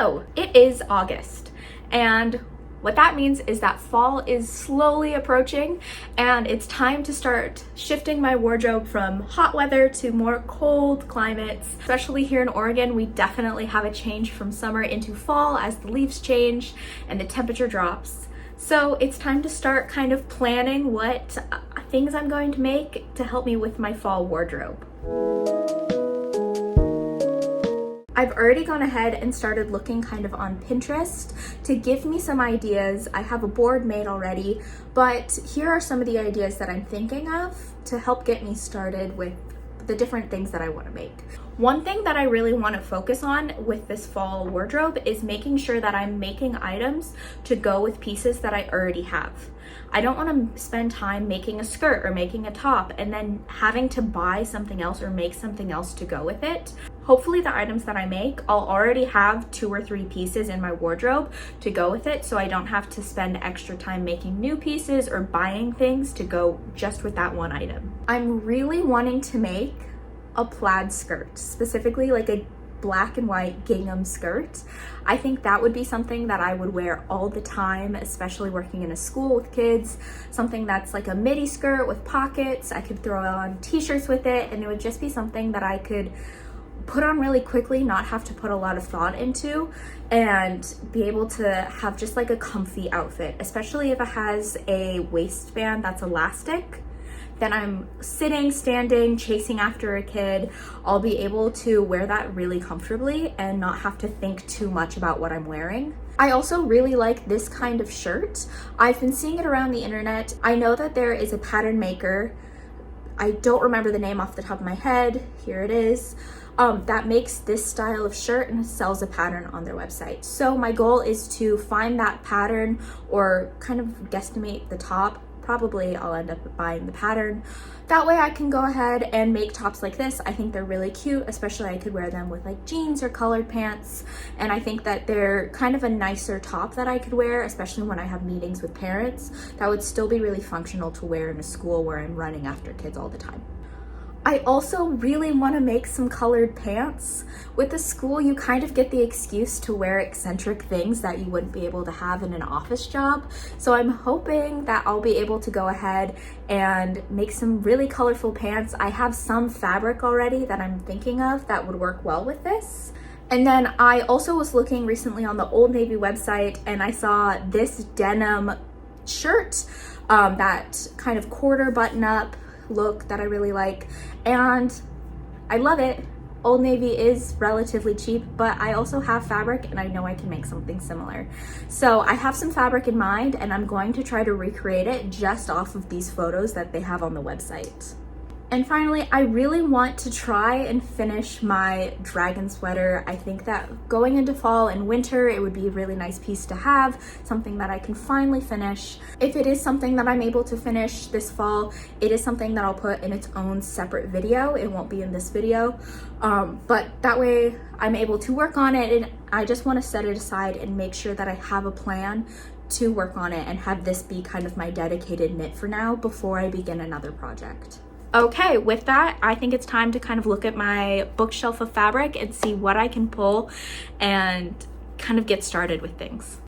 So it is August, and what that means is that fall is slowly approaching, and it's time to start shifting my wardrobe from hot weather to more cold climates. Especially here in Oregon, we definitely have a change from summer into fall as the leaves change and the temperature drops. So it's time to start kind of planning what things I'm going to make to help me with my fall wardrobe. I've already gone ahead and started looking kind of on Pinterest to give me some ideas. I have a board made already, but here are some of the ideas that I'm thinking of to help get me started with the different things that I want to make. One thing that I really want to focus on with this fall wardrobe is making sure that I'm making items to go with pieces that I already have. I don't want to spend time making a skirt or making a top and then having to buy something else or make something else to go with it. Hopefully the items that I make, I'll already have 2 or 3 pieces in my wardrobe to go with it, so I don't have to spend extra time making new pieces or buying things to go just with that one item. I'm really wanting to make a plaid skirt, specifically like a black and white gingham skirt. I think that would be something that I would wear all the time, especially working in a school with kids. Something that's like a midi skirt with pockets. I could throw on t-shirts with it, and it would just be something that I could put on really quickly, not have to put a lot of thought into, and be able to have just like a comfy outfit, especially if it has a waistband that's elastic. Then I'm sitting, standing, chasing after a kid, I'll be able to wear that really comfortably and not have to think too much about what I'm wearing. I also really like this kind of shirt. I've been seeing it around the internet. I know that there is a pattern maker, I don't remember the name off the top of my head, here it is, that makes this style of shirt and sells a pattern on their website. So my goal is to find that pattern or kind of guesstimate the top. Probably I'll end up buying the pattern. That way I can go ahead and make tops like this. I think they're really cute, especially I could wear them with like jeans or colored pants. And I think that they're kind of a nicer top that I could wear, especially when I have meetings with parents. That would still be really functional to wear in a school where I'm running after kids all the time. I also really want to make some colored pants. With the school, you kind of get the excuse to wear eccentric things that you wouldn't be able to have in an office job. So I'm hoping that I'll be able to go ahead and make some really colorful pants. I have some fabric already that I'm thinking of that would work well with this. And then I also was looking recently on the Old Navy website, and I saw this denim shirt, that kind of quarter button up look that I really like, and I love it. Old Navy is relatively cheap, but I also have fabric and I know I can make something similar. So I have some fabric in mind, and I'm going to try to recreate it just off of these photos that they have on the website. And finally, I really want to try and finish my dragon sweater. I think that going into fall and winter, it would be a really nice piece to have, something that I can finally finish. If it is something that I'm able to finish this fall, it is something that I'll put in its own separate video. It won't be in this video, but that way I'm able to work on it, and I just want to set it aside and make sure that I have a plan to work on it and have this be kind of my dedicated knit for now before I begin another project. Okay, with that, I think it's time to kind of look at my bookshelf of fabric and see what I can pull and kind of get started with things.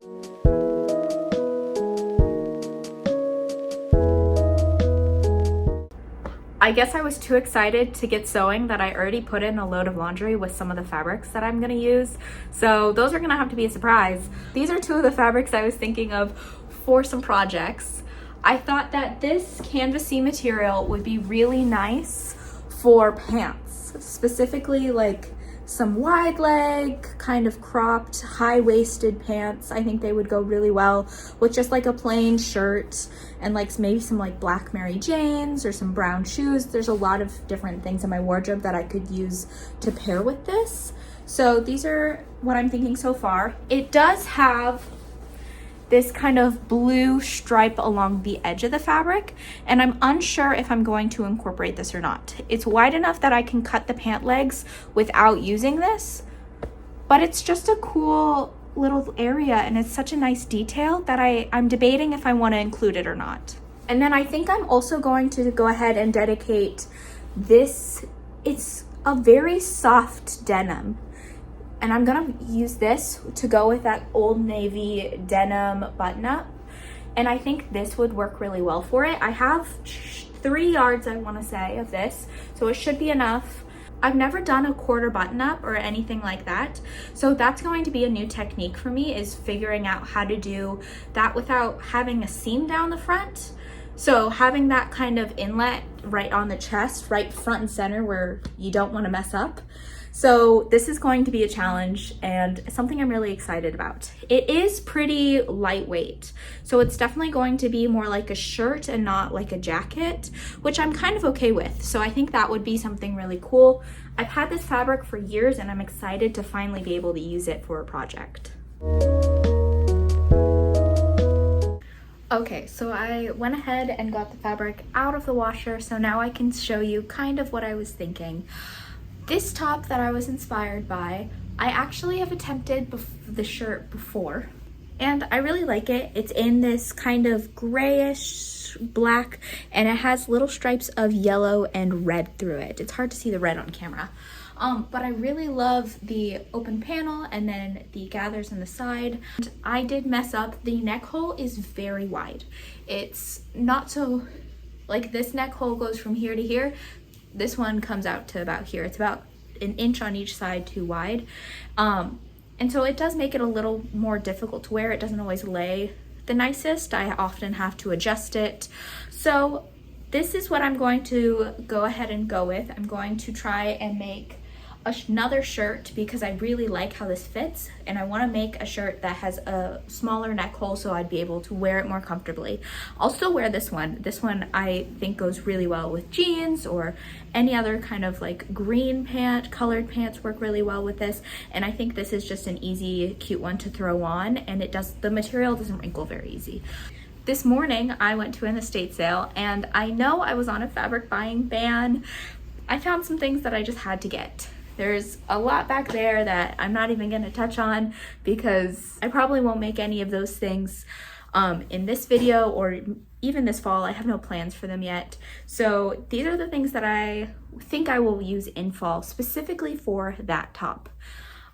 I guess I was too excited to get sewing that I already put in a load of laundry with some of the fabrics that I'm gonna use. So those are gonna have to be a surprise. These are 2 of the fabrics I was thinking of for some projects. I thought that this canvasy material would be really nice for pants, specifically like some wide leg, kind of cropped, high-waisted pants. I think they would go really well with just like a plain shirt and like maybe some like black Mary Janes or some brown shoes. There's a lot of different things in my wardrobe that I could use to pair with this. So these are what I'm thinking so far. It does have this kind of blue stripe along the edge of the fabric, and I'm unsure if I'm going to incorporate this or not. It's wide enough that I can cut the pant legs without using this, but it's just a cool little area, and it's such a nice detail that I'm debating if I want to include it or not. And then I think I'm also going to go ahead and dedicate this. It's a very soft denim. And I'm gonna use this to go with that Old Navy denim button-up. And I think this would work really well for it. I have 3 yards, I wanna say, of this, so it should be enough. I've never done a quarter button-up or anything like that, so that's going to be a new technique for me, is figuring out how to do that without having a seam down the front. So having that kind of inlet right on the chest, right front and center where you don't want to mess up. So this is going to be a challenge and something I'm really excited about. It is pretty lightweight, so it's definitely going to be more like a shirt and not like a jacket, which I'm kind of okay with. So I think that would be something really cool. I've had this fabric for years and I'm excited to finally be able to use it for a project. Okay, so I went ahead and got the fabric out of the washer, so now I can show you kind of what I was thinking. This top that I was inspired by, I actually have attempted the shirt before, and I really like it. It's in this kind of grayish black, and it has little stripes of yellow and red through it. It's hard to see the red on camera. But I really love the open panel and then the gathers in the side. And I did mess up. The neck hole is very wide. It's not so, like this neck hole goes from here to here. This one comes out to about here. It's about 1 inch on each side too wide. And so it does make it a little more difficult to wear. It doesn't always lay the nicest. I often have to adjust it. So this is what I'm going to go ahead and go with. I'm going to try and make another shirt because I really like how this fits, and I want to make a shirt that has a smaller neck hole so I'd be able to wear it more comfortably. I'll still wear this one. This one I think goes really well with jeans or any other kind of like green pant. Colored pants work really well with this, and I think this is just an easy, cute one to throw on, and the material doesn't wrinkle very easy. This morning I went to an estate sale, and I know I was on a fabric buying ban. I found some things that I just had to get. There's a lot back there that I'm not even gonna touch on because I probably won't make any of those things in this video or even this fall. I have no plans for them yet. So these are the things that I think I will use in fall, specifically for that top.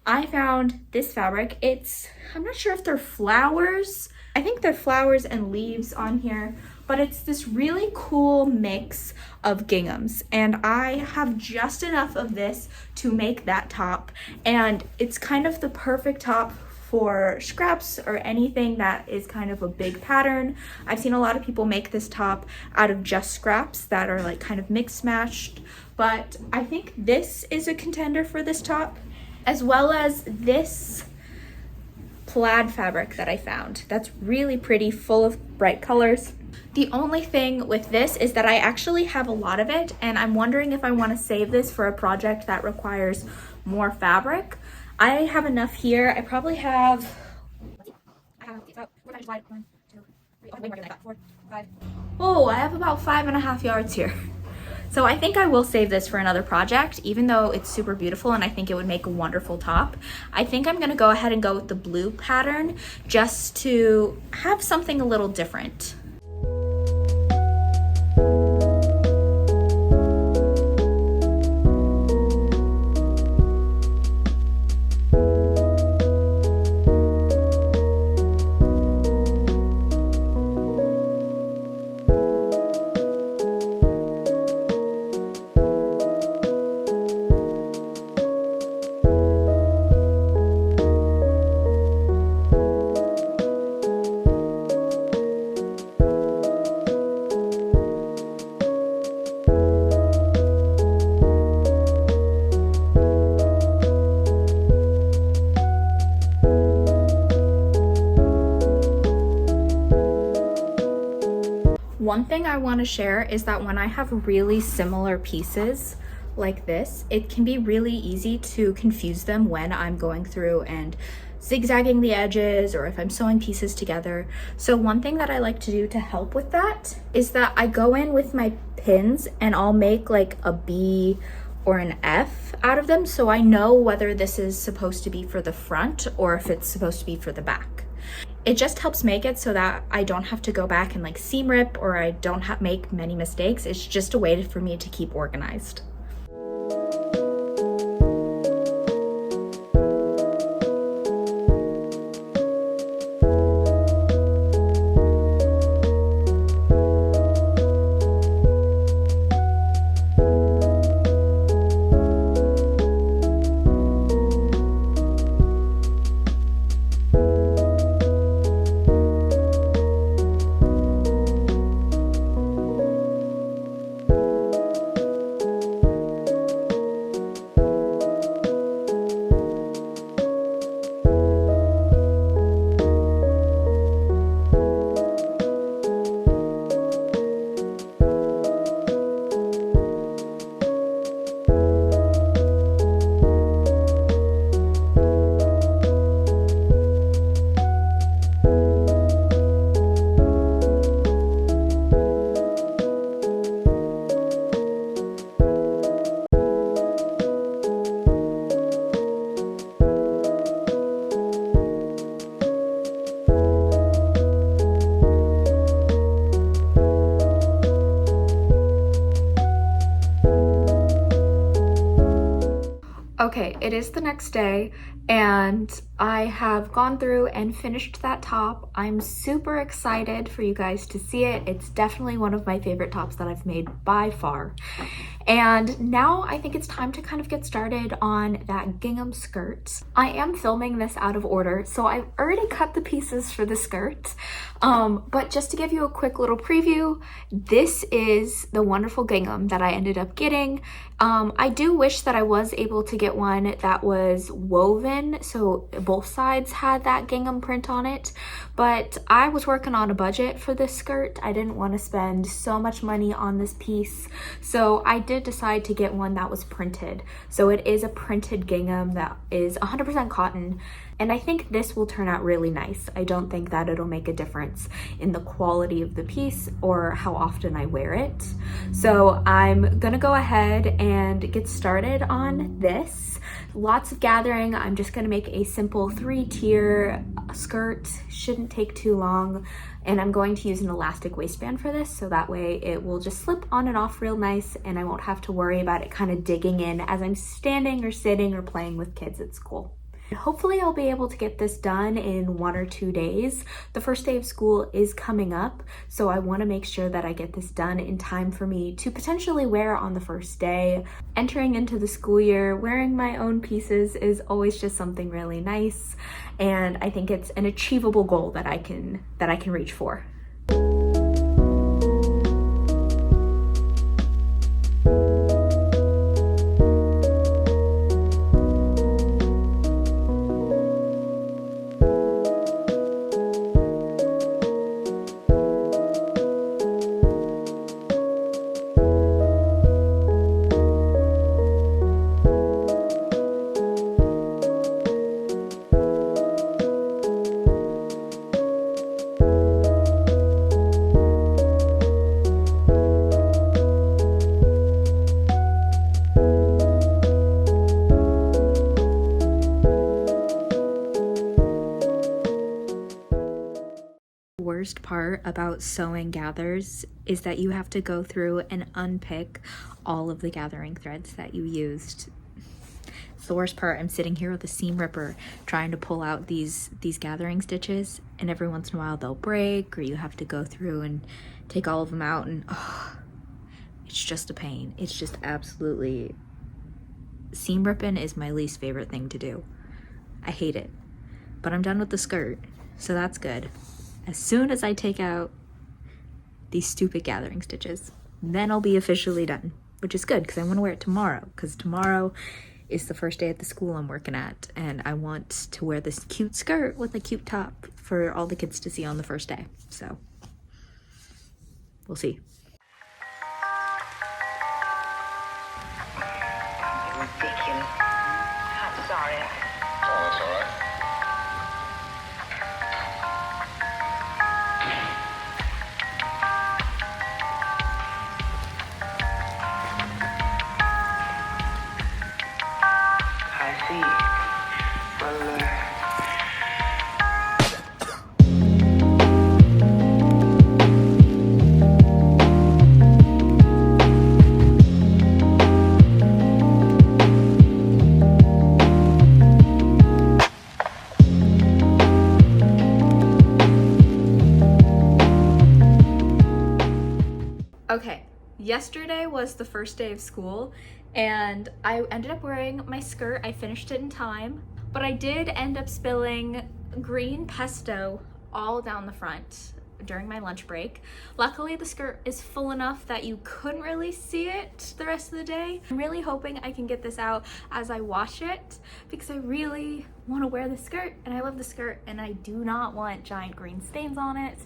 I found this fabric. I'm not sure if they're flowers. I think they're flowers and leaves on here, but it's this really cool mix of ginghams, and I have just enough of this to make that top, and it's kind of the perfect top for scraps or anything that is kind of a big pattern. I've seen a lot of people make this top out of just scraps that are like kind of mixed matched, but I think this is a contender for this top, as well as this plaid fabric that I found. That's really pretty, full of bright colors. The only thing with this is that I actually have a lot of it, and I'm wondering if I want to save this for a project that requires more fabric. I have enough here. I probably have, about 4 times wide. 1, 2, 3, way more than I got. 4, 5. Oh, I have about 5.5 yards here. So I think I will save this for another project, even though it's super beautiful and I think it would make a wonderful top. I think I'm gonna go ahead and go with the blue pattern just to have something a little different. One thing I want to share is that when I have really similar pieces like this, it can be really easy to confuse them when I'm going through and zigzagging the edges or if I'm sewing pieces together. So one thing that I like to do to help with that is that I go in with my pins and I'll make like a B or an F out of them, so I know whether this is supposed to be for the front or if it's supposed to be for the back. It just helps make it so that I don't have to go back and like seam rip, or I don't make many mistakes. It's just a way for me to keep organized. Okay, it is the next day and I have gone through and finished that top. I'm super excited for you guys to see it. It's definitely one of my favorite tops that I've made by far. And now I think it's time to kind of get started on that gingham skirt. I am filming this out of order, so I've already cut the pieces for the skirt. But just to give you a quick little preview, this is the wonderful gingham that I ended up getting. I do wish that I was able to get one that was woven, so both sides had that gingham print on it, but I was working on a budget for this skirt. I didn't want to spend so much money on this piece, so I did decide to get one that was printed. So it is a printed gingham that is 100% cotton, and I think this will turn out really nice. I don't think that it'll make a difference in the quality of the piece or how often I wear it. So I'm gonna go ahead and get started on this. Lots of gathering. I'm just gonna make a simple 3-tier skirt. Shouldn't take too long. And I'm going to use an elastic waistband for this, so that way it will just slip on and off real nice and I won't have to worry about it kind of digging in as I'm standing or sitting or playing with kids at school. Hopefully I'll be able to get this done in 1 or 2 days. The first day of school is coming up, so I want to make sure that I get this done in time for me to potentially wear on the first day. Entering into the school year, wearing my own pieces is always just something really nice, and I think it's an achievable goal that I can reach for. Worst part about sewing gathers is that you have to go through and unpick all of the gathering threads that you used. It's the worst part. I'm sitting here with a seam ripper trying to pull out these gathering stitches, and every once in a while they'll break or you have to go through and take all of them out, and it's just a pain. It's just absolutely, seam ripping is my least favorite thing to do. I hate it, but I'm done with the skirt, so that's good. As soon as I take out these stupid gathering stitches, then I'll be officially done, which is good because I want to wear it tomorrow, because tomorrow is the first day at the school I'm working at, and I want to wear this cute skirt with a cute top for all the kids to see on the first day. So we'll see. Ridiculous. I'm sorry. Oh, that's all right. Okay, yesterday was the first day of school and I ended up wearing my skirt. I finished it in time, but I did end up spilling green pesto all down the front during my lunch break. Luckily, the skirt is full enough that you couldn't really see it the rest of the day. I'm really hoping I can get this out as I wash it because I really want to wear the skirt and I love the skirt and I do not want giant green stains on it.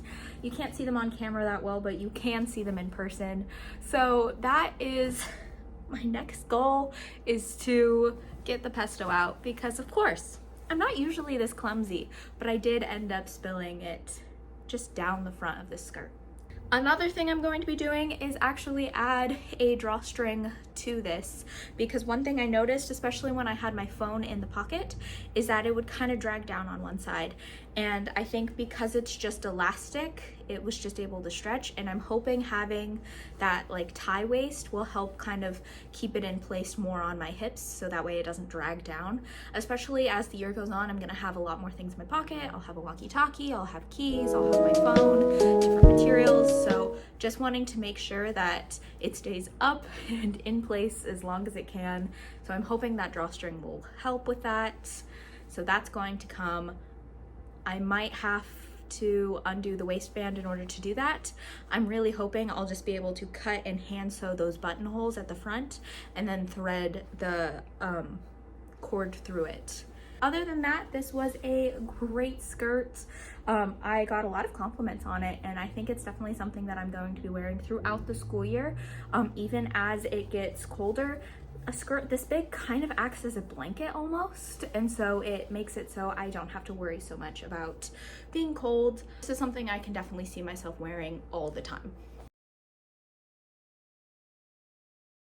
You can't see them on camera that well, but you can see them in person. So that is my next goal, is to get the pesto out because of course I'm not usually this clumsy, but I did end up spilling it just down the front of this skirt. Another thing I'm going to be doing is actually add a drawstring to this, because one thing I noticed, especially when I had my phone in the pocket, is that it would kind of drag down on one side. And I think because it's just elastic, it was just able to stretch, and I'm hoping having that like tie waist will help kind of keep it in place more on my hips so that way it doesn't drag down. Especially as the year goes on, I'm gonna have a lot more things in my pocket. I'll have a walkie-talkie, I'll have keys, I'll have my phone, different materials. So just wanting to make sure that it stays up and in place as long as it can. So I'm hoping that drawstring will help with that. So that's going to come. I might have to undo the waistband in order to do that. I'm really hoping I'll just be able to cut and hand sew those buttonholes at the front and then thread the cord through it. Other than that, this was a great skirt. I got a lot of compliments on it, and I think it's definitely something that I'm going to be wearing throughout the school year. Even as it gets colder, a skirt this big kind of acts as a blanket almost, and so it makes it so I don't have to worry so much about being cold. This is something I can definitely see myself wearing all the time.